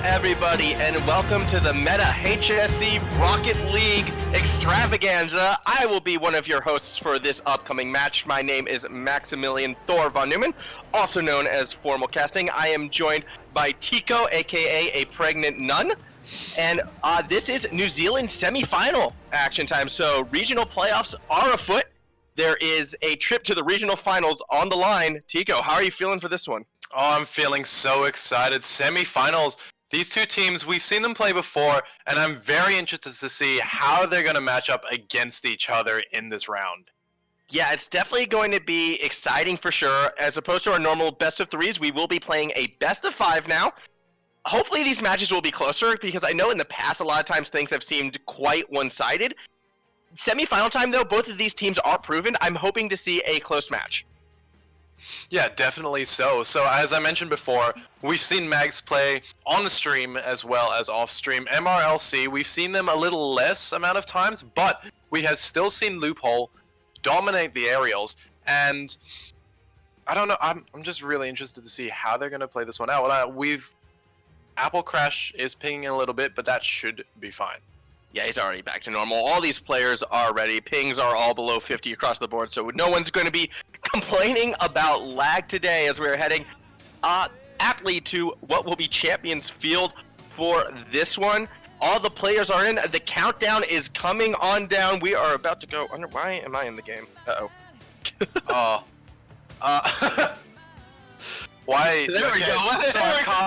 everybody, and welcome to the Meta HSC Rocket League extravaganza. I will be one of your hosts for this upcoming match. My name is Maximilian Thor von Neumann, also known as Formal Casting. I am joined by Tico, aka a pregnant nun, and this is New Zealand semi-final action time. So regional playoffs are afoot. There is a trip to the regional finals on the line. Tico, how are you feeling for this one? Oh, I'm feeling so excited. Semi-finals. These two teams, we've seen them play before, and I'm very interested to see how they're going to match up against each other in this round. Yeah, it's definitely going to be exciting for sure. As opposed to our normal best of threes, we will be playing a best of five now. Hopefully these matches will be closer, because I know in the past a lot of times things have seemed quite one-sided. Semi-final time, though, both of these teams are proven. I'm hoping to see a close match. Yeah, definitely so. So as I mentioned before, we've seen MAGS play on stream as well as off stream. MRLC, we've seen them a little less amount of times, but we have still seen Loophole dominate the aerials. And I don't know, I'm just really interested to see how they're going to play this one out. Apple Crash is pinging a little bit, but that should be fine. Yeah, he's already back to normal. All these players are ready. Pings are all below 50 across the board, so no one's going to be complaining about lag today as we're heading aptly to what will be Champions Field for this one. All the players are in. The countdown is coming on down. We are about to go under. Why am I in the game? Uh-oh. Why? There we go.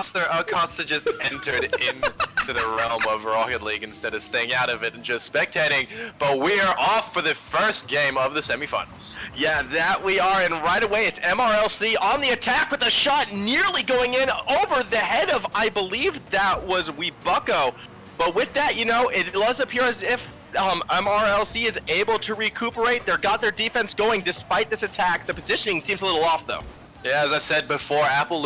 So Acosta just entered into the realm of Rocket League instead of staying out of it and just spectating. But we are off for the first game of the semifinals. Yeah, that we are, and right away it's MRLC on the attack with a shot nearly going in over the head of, I believe that was Weebucko. But with that, you know, it does appear as if MRLC is able to recuperate. They got their defense going despite this attack. The positioning seems a little off, though. Yeah, as I said before, Apple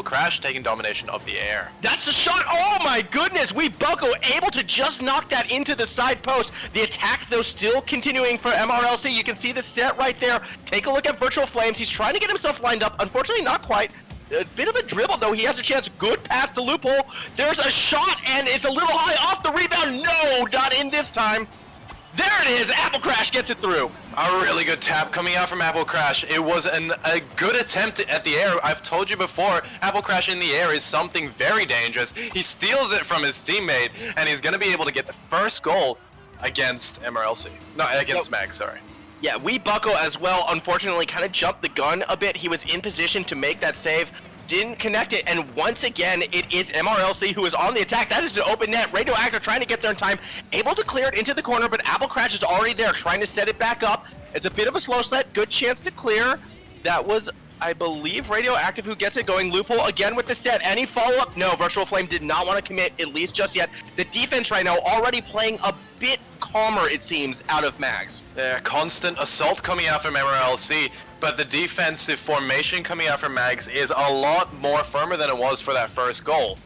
Crash taking domination of the air. That's the shot! Oh my goodness! Weebucko able to just knock that into the side post. The attack, though, still continuing for MRLC. You can see the set right there. Take a look at Virtual Flames. He's trying to get himself lined up. Unfortunately, not quite. A bit of a dribble, though. He has a chance. Good pass to Loophole. There's a shot, and it's a little high off the rebound. No, not in this time. There it is! Apple Crash gets it through. A really good tap coming out from Apple Crash. It was a good attempt at the air. I've told you before, Apple Crash in the air is something very dangerous. He steals it from his teammate, and he's going to be able to get the first goal against MRLC. No, against MAGS, sorry. Yeah, Weebucko as well, unfortunately, kind of jumped the gun a bit. He was in position to make that save. Didn't connect it, and once again, it is MRLC who is on the attack. That is an open net. Radioactive trying to get there in time, able to clear it into the corner, but Apple Crash is already there, trying to set it back up. It's a bit of a slow set, good chance to clear. That was, I believe, Radioactive who gets it going. Loophole again with the set. Any follow-up? No, Virtual Flame did not want to commit, at least just yet. The defense right now already playing a bit calmer, it seems, out of MAGS. Yeah, constant assault coming out from MRLC. But the defensive formation coming out from MAGS is a lot more firmer than it was for that first goal.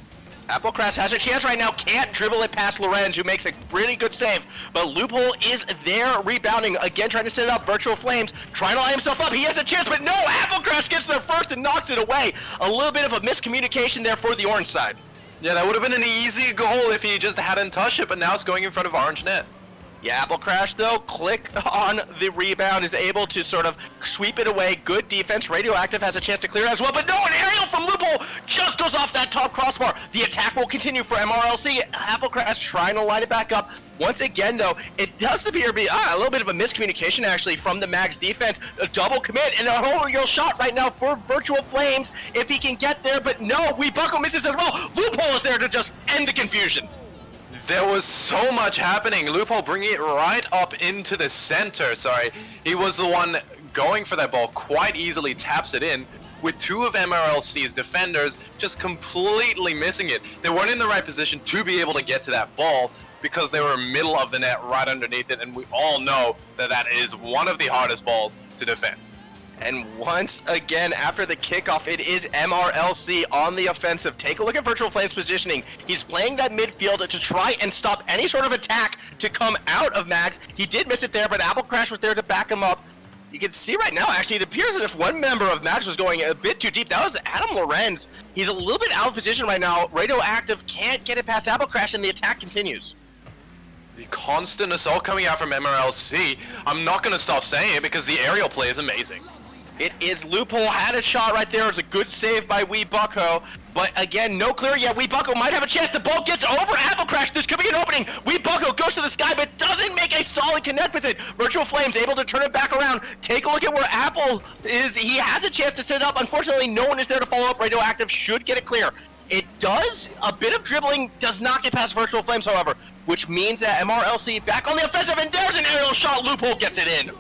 Apple Crash has a chance right now, can't dribble it past Lorenz, who makes a pretty good save. But Loophole is there rebounding, again trying to set it up. Virtual Flames trying to line himself up. He has a chance, but no, Apple Crash gets there first and knocks it away. A little bit of a miscommunication there for the orange side. Yeah, that would have been an easy goal if he just hadn't touched it, but now it's going in front of orange net. Yeah, Apple Crash, though, click on the rebound, is able to sort of sweep it away. Good defense. Radioactive has a chance to clear as well, but no, an aerial from Loophole just goes off that top crossbar. The attack will continue for MRLC. Apple Crash trying to line it back up. Once again, though, it does appear to be a little bit of a miscommunication, actually, from the MAGS defense. A double commit and a whole real shot right now for Virtual Flames if he can get there, but no, Weebucko misses as well. Loophole is there to just end the confusion. There was so much happening. Loophole bringing it right up into the center. Sorry, he was the one going for that ball quite easily, taps it in, with two of MRLC's defenders just completely missing it. They weren't in the right position to be able to get to that ball because they were middle of the net right underneath it, and we all know that that is one of the hardest balls to defend. And once again, after the kickoff, it is MRLC on the offensive. Take a look at Virtual Flames' positioning. He's playing that midfield to try and stop any sort of attack to come out of MAGS. He did miss it there, but Apple Crash was there to back him up. You can see right now, actually, it appears as if one member of MAGS was going a bit too deep. That was Adam Lorenz. He's a little bit out of position right now. Radioactive can't get it past Apple Crash, and the attack continues. The constant assault coming out from MRLC. I'm not going to stop saying it because the aerial play is amazing. It is. Loophole had a shot right there. It was a good save by Wee Bucko. But again, no clear yet. Wee Bucko might have a chance. The ball gets over Apple Crash. This could be an opening. Wee Bucko goes to the sky but doesn't make a solid connect with it. Virtual Flames able to turn it back around. Take a look at where Apple is. He has a chance to set it up. Unfortunately, no one is there to follow up. Radioactive should get it clear. It does. A bit of dribbling does not get past Virtual Flames, however, which means that MRLC back on the offensive, and there's an aerial shot. Loophole gets it in.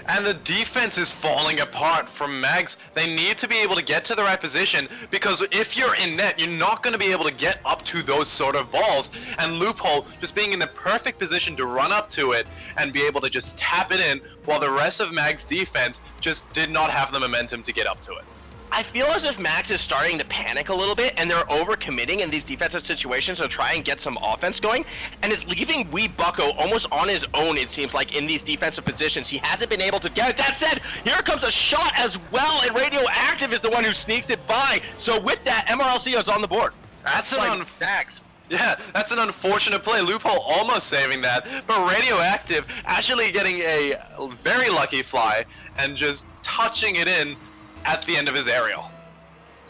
And the defense is falling apart from MAGS. They need to be able to get to the right position because if you're in net, you're not going to be able to get up to those sort of balls. And Loophole just being in the perfect position to run up to it and be able to just tap it in while the rest of MAGS defense just did not have the momentum to get up to it. I feel as if MAGS is starting to panic a little bit, and they're overcommitting in these defensive situations to try and get some offense going, and it's leaving Wee Bucko almost on his own, it seems like, in these defensive positions. He hasn't been able to get it. That said, here comes a shot as well, and Radioactive is the one who sneaks it by. So with that, MRLC is on the board. That's an MAGS. Yeah, that's an unfortunate play. Loophole almost saving that, but Radioactive actually getting a very lucky fly and just touching it in at the end of his aerial.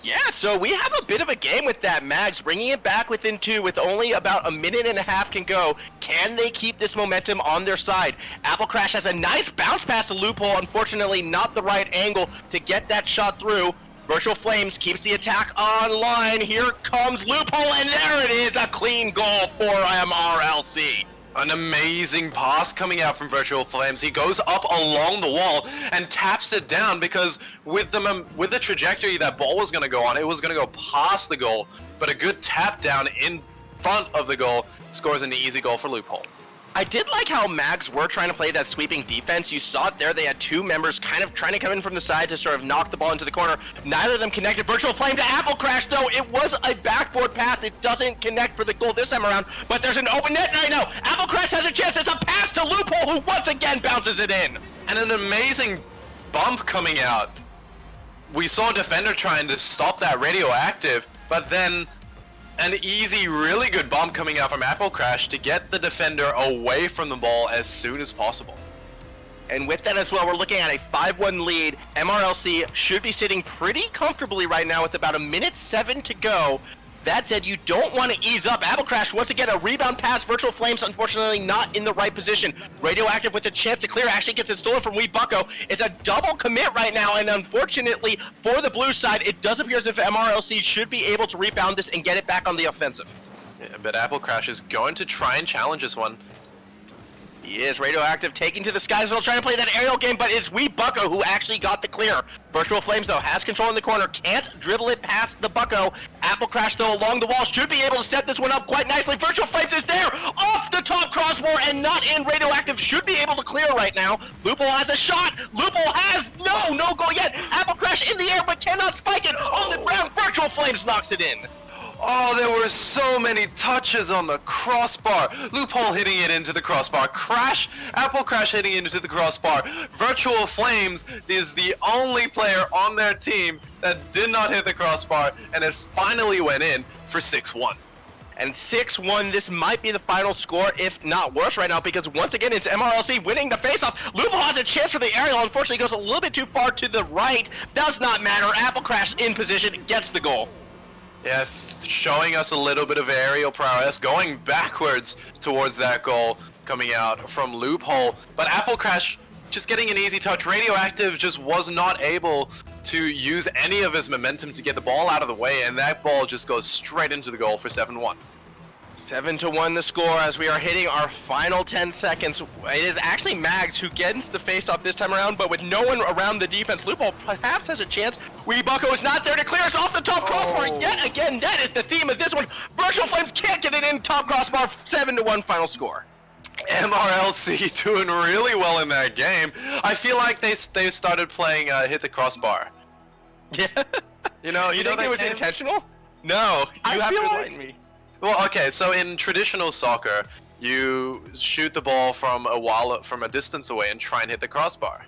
Yeah, so we have a bit of a game with that. MAGS bringing it back within 2 with only about a minute and a half can go. Can they keep this momentum on their side? Apple Crash has a nice bounce past the Loophole. Unfortunately, not the right angle to get that shot through. Virtual Flames keeps the attack online. Here comes Loophole, and there it is, a clean goal for MRLC. An amazing pass coming out from Virtual Flames. He goes up along the wall and taps it down because with the trajectory that ball was going to go on, it was going to go past the goal. But a good tap down in front of the goal scores an easy goal for Loophole. I did like how MAGS were trying to play that sweeping defense. You saw it there. They had 2 members kind of trying to come in from the side to sort of knock the ball into the corner. Neither of them connected. Virtual Flame to Apple Crash, though. It was a backboard pass. It doesn't connect for the goal this time around, but there's an open net right now. Apple Crash has a chance. It's a pass to Loophole, who once again bounces it in. And an amazing bump coming out. We saw Defender trying to stop that Radioactive, but then an easy, really good bump coming out from Apple Crash to get the defender away from the ball as soon as possible. And with that as well, we're looking at a 5-1 lead. MRLC should be sitting pretty comfortably right now with about a minute 7 to go. That said, you don't want to ease up. Apple Crash, once again, a rebound pass. Virtual Flames, unfortunately, not in the right position. Radioactive with a chance to clear, actually gets it stolen from Wee Bucko. It's a double commit right now, and unfortunately, for the blue side, it does appear as if MRLC should be able to rebound this and get it back on the offensive. Yeah, but Apple Crash is going to try and challenge this one. He is. Radioactive taking to the skies, still trying to play that aerial game, but it's Wee Bucko who actually got the clear. Virtual Flames, though, has control in the corner, can't dribble it past the Bucko. Apple Crash, though, along the wall, should be able to set this one up quite nicely. Virtual Flames is there, off the top crossbar and not in. Radioactive should be able to clear right now. Loophole has a shot. Loophole has no goal yet. Apple Crash in the air, but cannot spike it on the ground. Virtual Flames knocks it in. Oh, there were so many touches on the crossbar. Loophole hitting it into the crossbar. Crash, Apple Crash hitting it into the crossbar. Virtual Flames is the only player on their team that did not hit the crossbar, and it finally went in for 6-1. And 6-1, this might be the final score, if not worse right now, because once again, it's MRLC winning the faceoff. Loophole has a chance for the aerial. Unfortunately, goes a little bit too far to the right. Does not matter. Apple Crash in position, gets the goal. Yeah, showing us a little bit of aerial prowess, going backwards towards that goal coming out from Loophole. But Apple Crash just getting an easy touch. Radioactive just was not able to use any of his momentum to get the ball out of the way, and that ball just goes straight into the goal for 7-1. 7-1 the score as we are hitting our final 10 seconds. It is actually MAGS who gets the face-off this time around, but with no one around the defense, Loophole perhaps has a chance. Wee Bucko is not there to clear us off the top crossbar yet again. That is the theme of this one. Virtual Flames can't get it in top crossbar. 7-1 final score. MRLC doing really well in that game. I feel like they started playing hit the crossbar. Yeah. You think it was intentional? No. You have to remind me. Well, okay, so in traditional soccer, you shoot the ball from a distance away and try and hit the crossbar.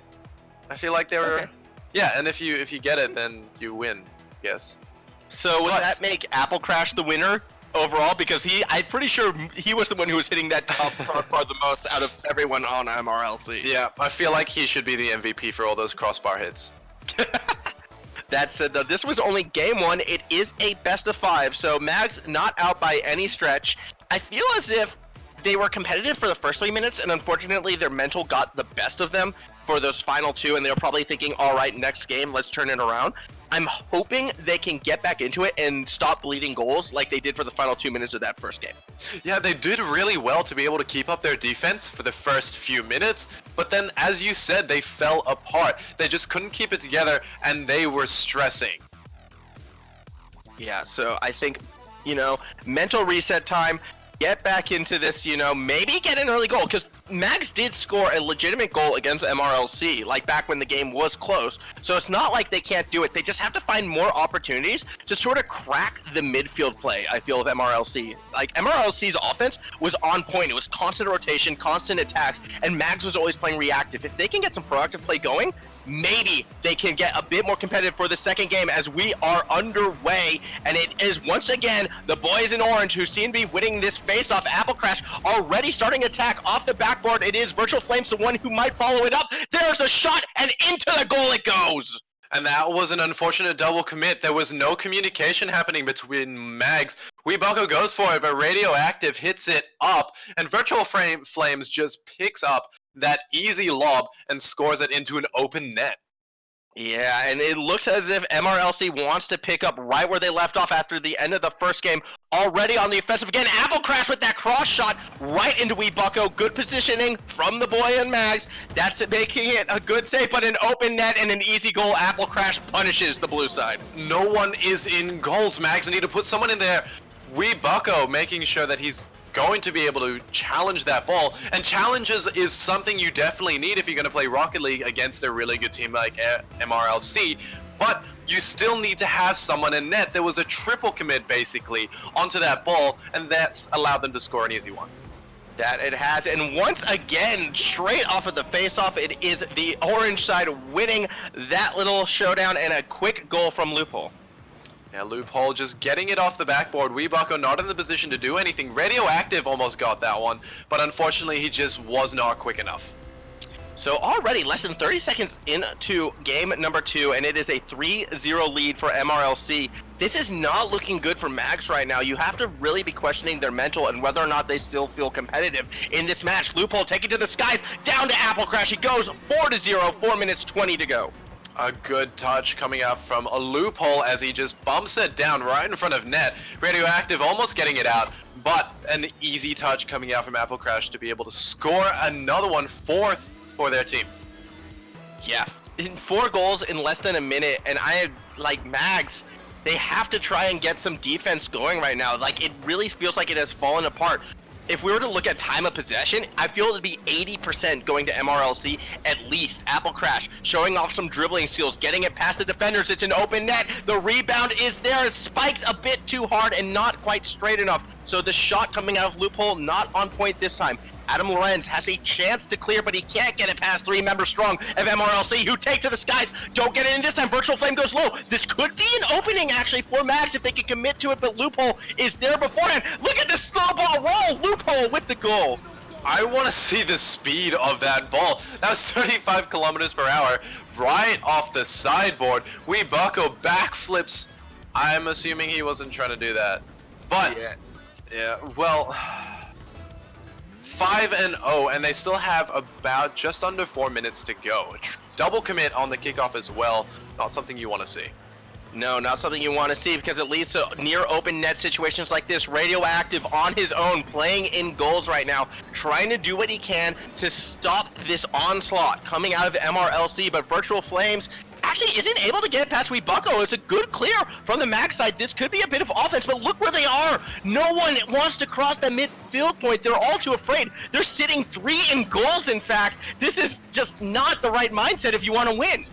I feel like they were. Okay. Yeah, and if you get it, then you win. Yes. So would that make Apple Crash the winner overall? Because I'm pretty sure he was the one who was hitting that top crossbar the most out of everyone on MRLC. Yeah, I feel like he should be the MVP for all those crossbar hits. That said, though, this was only game 1. It is a best of 5, so MAGS not out by any stretch. I feel as if they were competitive for the first 3 minutes, and unfortunately their mental got the best of them for those final 2, and they were probably thinking, all right, next game, let's turn it around. I'm hoping they can get back into it and stop bleeding goals like they did for the final 2 minutes of that first game. Yeah, they did really well to be able to keep up their defense for the first few minutes, but then, as you said, they fell apart. They just couldn't keep it together, and they were stressing. Yeah, so I think, mental reset time. Get back into this, maybe get an early goal, because MAGS did score a legitimate goal against MRLC, like back when the game was close. So it's not like they can't do it. They just have to find more opportunities to sort of crack the midfield play, I feel, of MRLC. Like, MRLC's offense was on point. It was constant rotation, constant attacks, and MAGS was always playing reactive. If they can get some proactive play going, maybe they can get a bit more competitive for the second game as we are underway. And it is once again the boys in orange who seem to be winning this face-off. Apple Crash already starting attack off the backboard. It is Virtual Flames, the one who might follow it up. There's a shot and into the goal it goes. And that was an unfortunate double commit. There was no communication happening between MAGS. Weebako goes for it, but Radioactive hits it up, and Virtual Flames just picks up that easy lob and scores it into an open net. Yeah, and it looks as if MRLC wants to pick up right where they left off after the end of the first game. Already on the offensive again, Apple Crash with that cross shot right into Weebako. Good positioning from the boy in MAGS. That's it, making it a good save, but an open net and an easy goal. Apple Crash punishes the blue side. No one is in goals. MAGS need to put someone in there. Weebako making sure that he's going to be able to challenge that ball, and challenges is something you definitely need if you're going to play Rocket League against a really good team like MRLC, but you still need to have someone in net. There was a triple commit basically onto that ball, and that's allowed them to score an easy one. That it has, and once again, straight off of the face-off, it is the orange side winning that little showdown, and a quick goal from Loophole. Yeah, Loophole just getting it off the backboard. Weebako not in the position to do anything. Radioactive almost got that one, but unfortunately he just was not quick enough. So already less than 30 seconds into game number 2, and it is a 3-0 lead for MRLC. This is not looking good for MAGS right now. You have to really be questioning their mental and whether or not they still feel competitive in this match. Loophole taking to the skies, down to Apple Crash. He goes 4-0, 4 minutes 20 to go. A good touch coming out from a Loophole as he just bumps it down right in front of net. Radioactive almost getting it out, but an easy touch coming out from Apple Crash to be able to score another one, 4th for their team. Yeah, 4 goals in less than a minute, and like MAGS, they have to try and get some defense going right now. Like, it really feels like it has fallen apart. If we were to look at time of possession, I feel it would be 80% going to MRLC at least. Apple Crash showing off some dribbling skills, getting it past the defenders. It's an open net. The rebound is there. It's spiked a bit too hard and not quite straight enough. So the shot coming out of Loophole not on point this time. Adam Lorenz has a chance to clear, but he can't get it past 3 members strong of MRLC, who take to the skies. Don't get it in this time. Virtual Flame goes low. This could be an opening, actually, for MAGS if they can commit to it, but Loophole is there beforehand. Look at the snowball roll. Loophole with the goal. I want to see the speed of that ball. That was 35 kilometers per hour right off the sideboard. Weebako backflips. I'm assuming he wasn't trying to do that. But, yeah well... 5-0, and they still have about just under 4 minutes to go. Double commit on the kickoff as well. Not something you want to see. No, not something you want to see, because at least near open net situations like this, Radioactive on his own, playing in goals right now, trying to do what he can to stop this onslaught coming out of MRLC, but Virtual Flames actually isn't able to get past Weebako. It's a good clear from the MAGS side. This could be a bit of offense, but look where they are. No one wants to cross the midfield point. They're all too afraid. They're sitting 3 in goals, in fact. This is just not the right mindset if you want to win.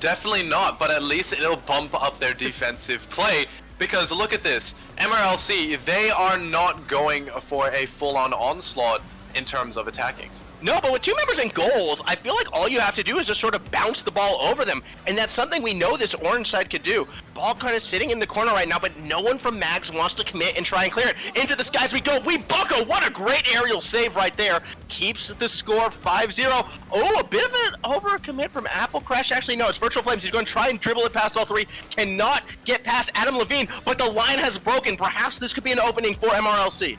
Definitely not, but at least it'll bump up their defensive play, because look at this. MRLC, they are not going for a full-on onslaught in terms of attacking. No, but with 2 members in gold, I feel like all you have to do is just sort of bounce the ball over them, and that's something we know this orange side could do. Ball kind of sitting in the corner right now, but no one from MAGS wants to commit and try and clear it. Into the skies we go. Bucko, what a great aerial save right there. Keeps the score 5-0. Oh, a bit of an overcommit from Apple Crash. Actually, no, it's Virtual Flames. He's going to try and dribble it past all 3. Cannot get past Adam Levine, but the line has broken. Perhaps this could be an opening for MRLC.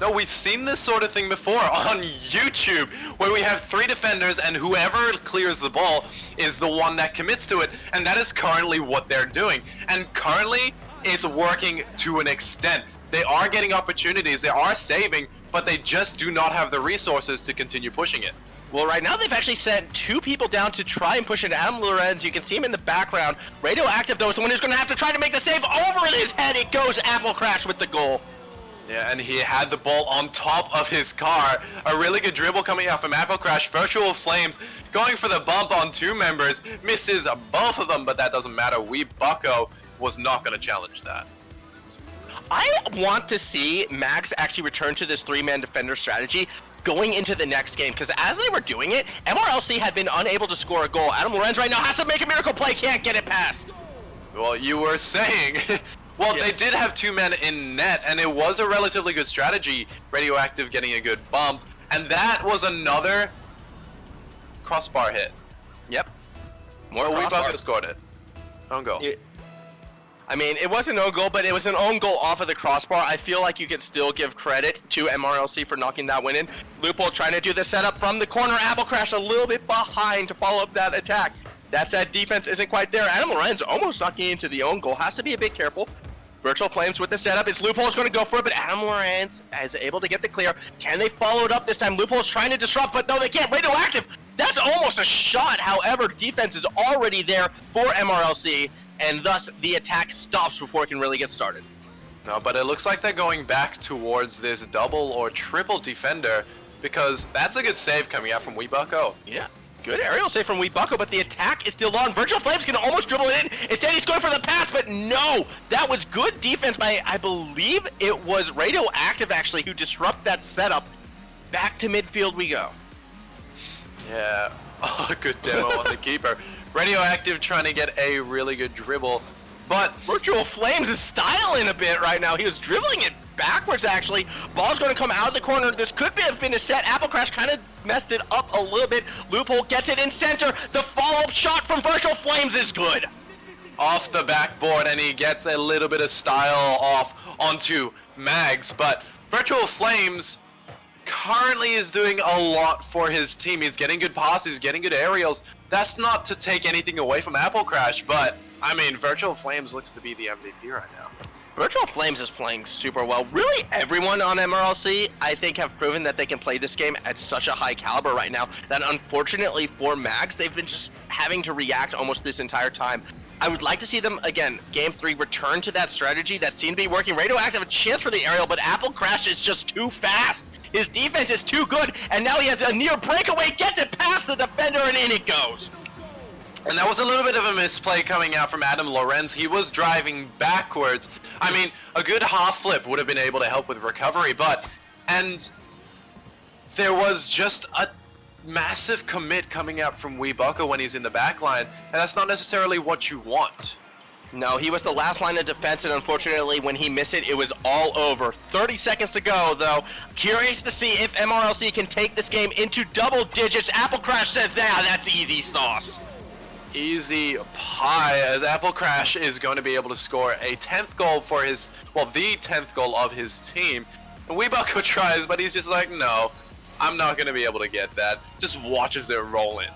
No, we've seen this sort of thing before on YouTube, where we have 3 defenders and whoever clears the ball is the one that commits to it, and that is currently what they're doing. And currently, it's working to an extent. They are getting opportunities, they are saving, but they just do not have the resources to continue pushing it. Well, right now they've actually sent 2 people down to try and push it. Adam Lorenz, you can see him in the background. Radioactive, though, is the one who's going to have to try to make the save. Over his head it goes. Apple Crash with the goal. Yeah, and he had the ball on top of his car. A really good dribble coming out from Apple Crash. Virtual Flames going for the bump on 2 members. Misses both of them, but that doesn't matter. Bucko was not going to challenge that. I want to see MAGS actually return to this 3-man defender strategy going into the next game, because as they were doing it, MRLC had been unable to score a goal. Adam Lorenz right now has to make a miracle play, can't get it past. Well, you were saying... Well, yeah. They did have 2 men in net, and it was a relatively good strategy. Radioactive getting a good bump, and that was another crossbar hit. Yep. More Bucko scored it. Own goal. I mean, it was an own goal, but it was an own goal off of the crossbar. I feel like you could still give credit to MRLC for knocking that one in. Loophole trying to do the setup from the corner. Apple Crash a little bit behind to follow up that attack. That said, defense isn't quite there. Adam Lorenz almost knocking into the own goal. Has to be a bit careful. Virtual Flames with the setup. It's Loophole's going to go for it, but Adam Lorenz is able to get the clear. Can they follow it up this time? Loophole's trying to disrupt, but no, they can't. Radioactive. That's almost a shot. However, defense is already there for MRLC, and thus the attack stops before it can really get started. No, but it looks like they're going back towards this double or triple defender, because that's a good save coming out from Bucko. Yeah. Good aerial save from Bucko, but the attack is still on. Virtual Flames can almost dribble it in. Instead, he's going for the pass, but no! That was good defense by, I believe it was Radioactive, actually, who disrupted that setup. Back to midfield we go. Yeah. Oh, good demo on the keeper. Radioactive trying to get a really good dribble, but Virtual Flames is styling a bit right now. He was dribbling it backwards, actually. Ball's going to come out of the corner. This could have been a set. Apple Crash kind of messed it up a little bit. Loophole gets it in center. The follow-up shot from Virtual Flames is good. Off the backboard, and he gets a little bit of style off onto MAGS, but Virtual Flames currently is doing a lot for his team. He's getting good passes, getting good aerials. That's not to take anything away from Apple Crash, but I mean, Virtual Flames looks to be the MVP right now. Virtual Flames is playing super well. Really, everyone on MRLC, I think, have proven that they can play this game at such a high caliber right now that unfortunately for MAGS, they've been just having to react almost this entire time. I would like to see them, again, Game 3, return to that strategy that seemed to be working. Radioactive, a chance for the aerial, but Apple Crash is just too fast. His defense is too good, and now he has a near breakaway, gets it past the defender, and in it goes. And that was a little bit of a misplay coming out from Adam Lorenz. He was driving backwards. I mean, a good half flip would have been able to help with recovery, and there was just a massive commit coming out from Bucko when he's in the back line, and that's not necessarily what you want. No, he was the last line of defense, and unfortunately, when he missed it, it was all over. 30 seconds to go, though. Curious to see if MRLC can take this game into double digits. Apple Crash says, yeah, that's easy sauce. Easy pie, as Apple Crash is going to be able to score a 10th goal for his, well, the 10th goal of his team. And Bucko tries, but he's just like, no, I'm not going to be able to get that. Just watches it roll in.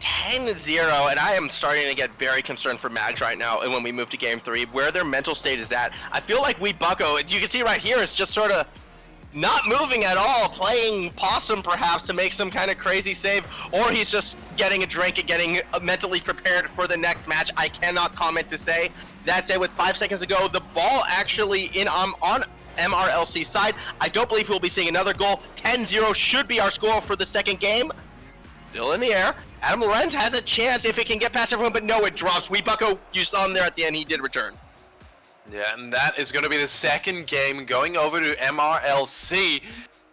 10-0, and I am starting to get very concerned for MAGS right now, and when we move to Game 3, where their mental state is at. I feel like Bucko, you can see right here, is just sort of not moving at all, playing possum perhaps to make some kind of crazy save, or he's just getting a drink and getting mentally prepared for the next match. I cannot comment to say. That said, with 5 seconds to go, the ball actually on MRLC side. I don't believe we'll be seeing another goal. 10-0 should be our score for the second game. Still in the air. Adam Lorenz has a chance if it can get past everyone, but no, it drops. Bucko, you saw him there at the end. He did return. Yeah, and that is going to be the second game going over to MRLC.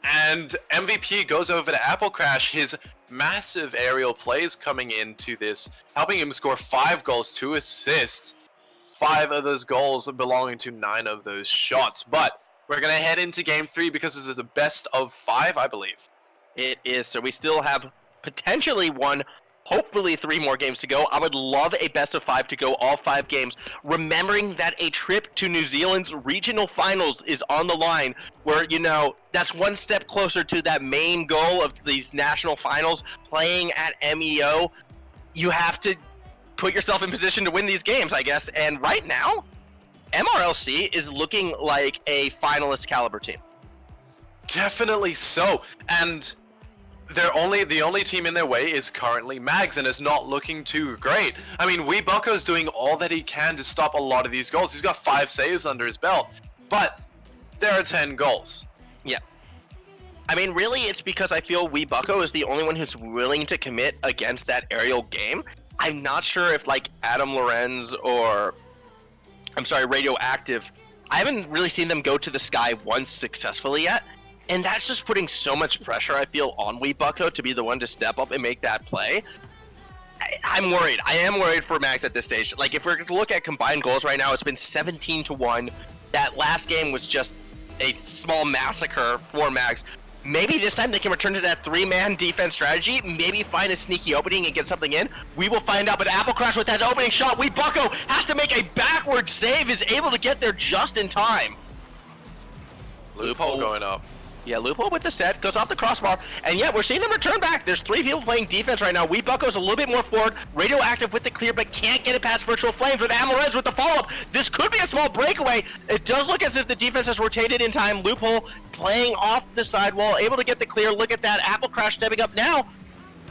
And MVP goes over to Apple Crash. His massive aerial plays coming into this, helping him score 5 goals, 2 assists. 5 of those goals belonging to 9 of those shots. But we're going to head into game 3 because this is a best of 5, I believe. It is, so we still have potentially 1, hopefully 3 more games to go. I would love a best of 5 to go all 5 games, remembering that a trip to New Zealand's regional finals is on the line, where, you know, that's 1 step closer to that main goal of these national finals, playing at MEO. You have to put yourself in position to win these games, I guess, and right now, MRLC is looking like a finalist caliber team. Definitely so, and the only team in their way is currently MAGS, and it's not looking too great. I mean, Bucko's doing all that he can to stop a lot of these goals. He's got 5 saves under his belt, but there are 10 goals. Yeah. I mean, really, it's because I feel Bucko is the only one who's willing to commit against that aerial game. I'm not sure if, like, Adam Lorenz or, Radioactive, I haven't really seen them go to the sky once successfully yet. And that's just putting so much pressure, I feel, on Bucko to be the one to step up and make that play. I'm worried. I am worried for MAGS at this stage. Like, if we're going to look at combined goals right now, it's been 17-1. That last game was just a small massacre for MAGS. Maybe this time they can return to that 3-man defense strategy, maybe find a sneaky opening and get something in. We will find out, but Apple Crash with that opening shot, Bucko has to make a backward save, is able to get there just in time. Loophole going up. Yeah, Loophole with the set, goes off the crossbar, and yeah, we're seeing them return back. There's 3 people playing defense right now. Bucko's a little bit more forward, Radioactive with the clear, but can't get it past Virtual Flames, but Amarez with the follow-up. This could be a small breakaway. It does look as if the defense has rotated in time. Loophole playing off the sidewall, able to get the clear. Look at that, Apple Crash stepping up now.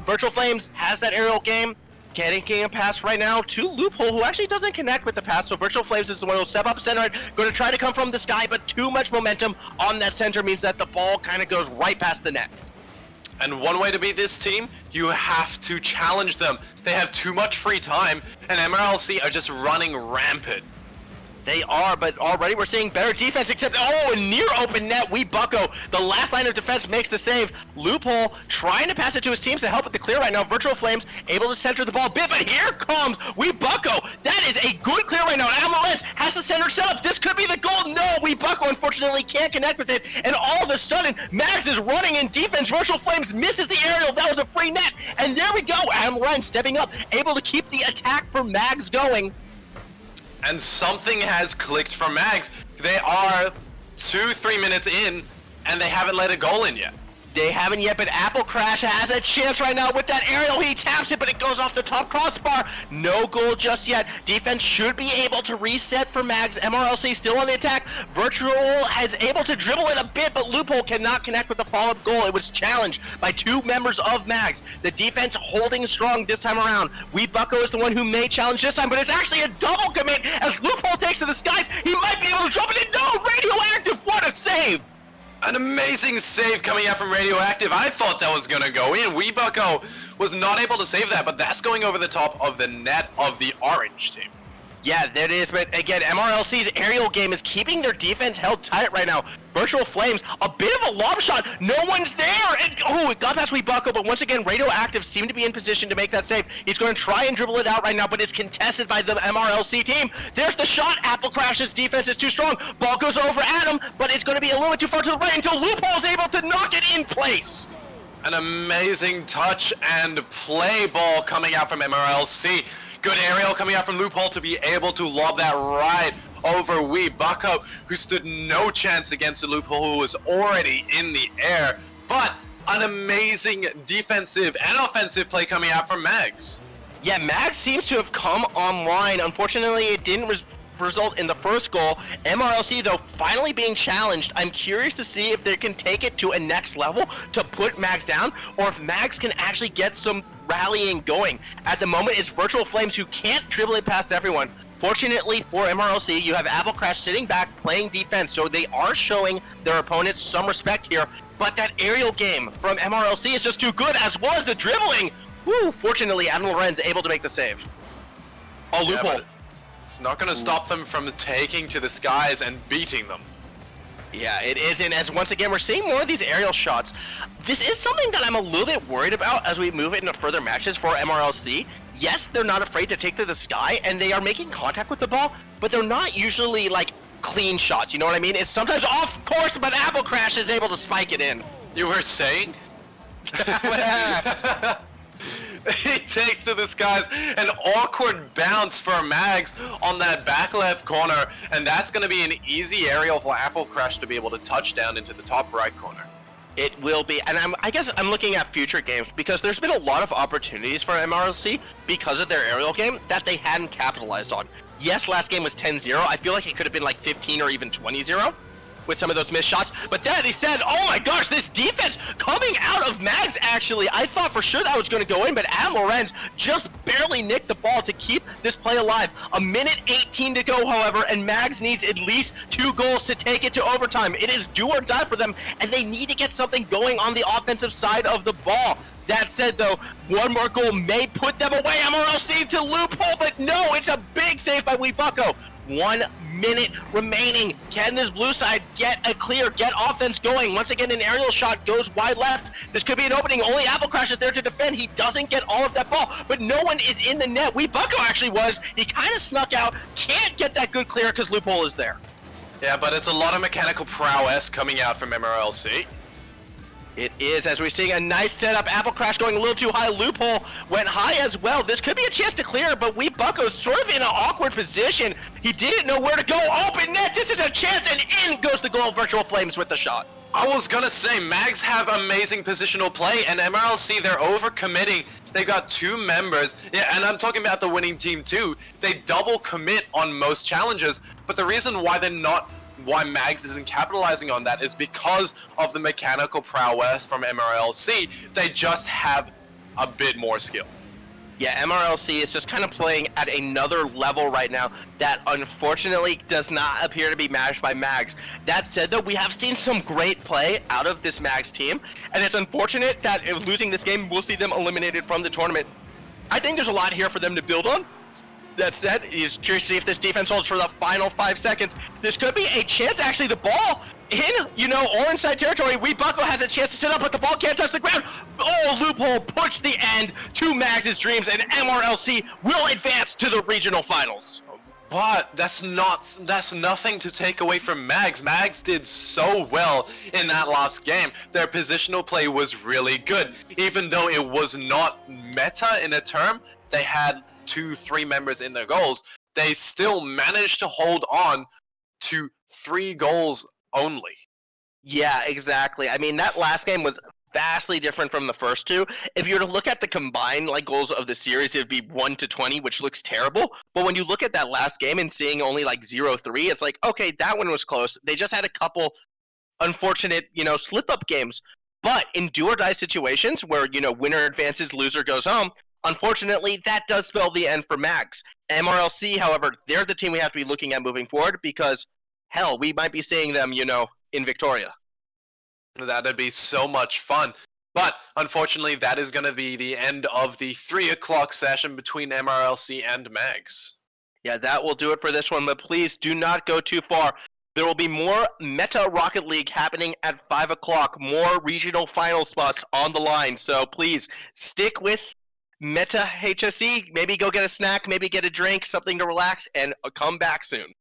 Virtual Flames has that aerial game. Getting a pass right now to Loophole, who actually doesn't connect with the pass, so Virtual Flames is the one who'll step up center, going to try to come from the sky, but too much momentum on that center means that the ball kind of goes right past the net. And one way to beat this team, you have to challenge them. They have too much free time, and MRLC are just running rampant. They are, but already we're seeing better defense, except, oh, a near open net, Bucko. The last line of defense makes the save. Loophole trying to pass it to his teams to help with the clear right now. Virtual Flames able to center the ball a bit, but here comes Bucko. That is a good clear right now. Amarantz has the center set up. This could be the goal. No, Bucko unfortunately can't connect with it, and all of a sudden, MAGS is running in defense. Virtual Flames misses the aerial. That was a free net, and there we go. Amarantz stepping up, able to keep the attack for MAGS going. And something has clicked for MAGS. They are 2-3 minutes in, and they haven't let a goal in yet. They haven't yet, but Apple Crash has a chance right now with that aerial. He taps it, but it goes off the top crossbar. No goal just yet. Defense should be able to reset for MAGS. MRLC still on the attack. Virtual has able to dribble it a bit, but Loophole cannot connect with the follow-up goal. It was challenged by 2 members of MAGS. The defense holding strong this time around. Bucko is the one who may challenge this time, but it's actually a double commit as Loophole takes to the skies. He might be able to drop it in. No, Radioactive, what a save! An amazing save coming out from Radioactive. I thought that was going to go in. Bucko was not able to save that, but that's going over the top of the net of the orange team. Yeah, there it is, but again, MRLC's aerial game is keeping their defense held tight right now. Virtual Flames, a bit of a lob shot, no one's there! It got past Bucko, but once again, Radioactive seemed to be in position to make that save. He's going to try and dribble it out right now, but it's contested by the MRLC team. There's the shot, Apple Crash's defense is too strong. Ball goes over at him, but it's going to be a little bit too far to the right until Loophole's able to knock it in place. An amazing touch and play ball coming out from MRLC. Good aerial coming out from Loophole to be able to lob that right over Bucko, who stood no chance against the Loophole, who was already in the air. But an amazing defensive and offensive play coming out from MAGS. Yeah, MAGS seems to have come online. Unfortunately, it didn't result in the first goal. MRLC, though, finally being challenged. I'm curious to see if they can take it to a next level to put MAGS down, or if MAGS can actually get some rallying going. At the moment, it's Virtual Flames who can't dribble it past everyone. Fortunately for MRLC, you have Apple Crash sitting back playing defense, so they are showing their opponents some respect here. But that aerial game from MRLC is just too good, as well as the dribbling. Woo! Fortunately, Adam Lorenz able to make the save. Oh, Loophole. It's not going to stop them from taking to the skies and beating them. Yeah, it isn't, as once again, we're seeing more of these aerial shots. This is something that I'm a little bit worried about as we move into further matches for MRLC. Yes, they're not afraid to take to the sky, and they are making contact with the ball, but they're not usually, like, clean shots, you know what I mean? It's sometimes off course, but Apple Crash is able to spike it in. You were saying? He takes to the skies an awkward bounce for MAGS on that back left corner, and that's going to be an easy aerial for Apple Crash to be able to touch down into the top right corner. It will be, and I guess I'm looking at future games because there's been a lot of opportunities for MRLC because of their aerial game that they hadn't capitalized on. Yes, last game was 10-0. I feel like it could have been like 15 or even 20-0 with some of those missed shots. But then he said, oh my gosh, this defense coming out of MAGS, actually. I thought for sure that was going to go in, but Lorenz just barely nicked the ball to keep this play alive. A minute 18 to go, however, and MAGS needs at least 2 goals to take it to overtime. It is do or die for them, and they need to get something going on the offensive side of the ball. That said, though, one more goal may put them away. MRLC to loophole, but no, it's a big save by Weebucko. 1 minute remaining. Can this blue side get a clear, get offense going? Once again, an aerial shot goes wide left. This could be an opening. Only Apple Crash is there to defend. He doesn't get all of that ball, but no one is in the net. Weebucko actually was. He kind of snuck out. Can't get that good clear because loophole is there. Yeah, but it's a lot of mechanical prowess coming out from MRLC. It is, as we're seeing a nice setup. Apple Crash going a little too high. Loophole went high as well. This could be a chance to clear, but Weebucko's sort of in an awkward position. He didn't know where to go. Open net. This is a chance, and in goes the goal. Virtual Flames with the shot. I was gonna say, MAGS have amazing positional play, and MRLC, they're overcommitting. They got 2 members, yeah, and I'm talking about the winning team too. They double commit on most challenges, but the reason why MAGS isn't capitalizing on that is because of the mechanical prowess from MRLC. They just have a bit more skill. Yeah, MRLC is just kind of playing at another level right now that unfortunately does not appear to be matched by MAGS. That said, though, we have seen some great play out of this MAGS team, and it's unfortunate that if losing this game, we'll see them eliminated from the tournament. I think there's a lot here for them to build on. That said, he's curious to see if this defense holds for the final 5 seconds. This could be a chance, actually, the ball in, orange side territory. Weebucko has a chance to sit up, but the ball can't touch the ground. Oh, loophole, push the end to MAGS' dreams, and MRLC will advance to the regional finals. But that's nothing to take away from MAGS. MAGS did so well in that last game. Their positional play was really good. Even though it was not meta in a term, they had 2-3 members in their goals, they still managed to hold on to 3 goals only. Yeah, exactly. I mean, that last game was vastly different from the first 2. If you were to look at the combined goals of the series, it would be 1-20, which looks terrible. But when you look at that last game and seeing only 0-3, it's like, okay, that one was close. They just had a couple unfortunate, slip-up games. But in do-or-die situations where, winner advances, loser goes home, unfortunately, that does spell the end for MAGS. MRLC, however, they're the team we have to be looking at moving forward because, hell, we might be seeing them, in Victoria. That'd be so much fun. But, unfortunately, that is going to be the end of the 3 o'clock session between MRLC and MAGS. Yeah, that will do it for this one, but please do not go too far. There will be more Meta Rocket League happening at 5 o'clock, more regional final spots on the line, so please stick with Meta HSE, maybe go get a snack, maybe get a drink, something to relax, and come back soon.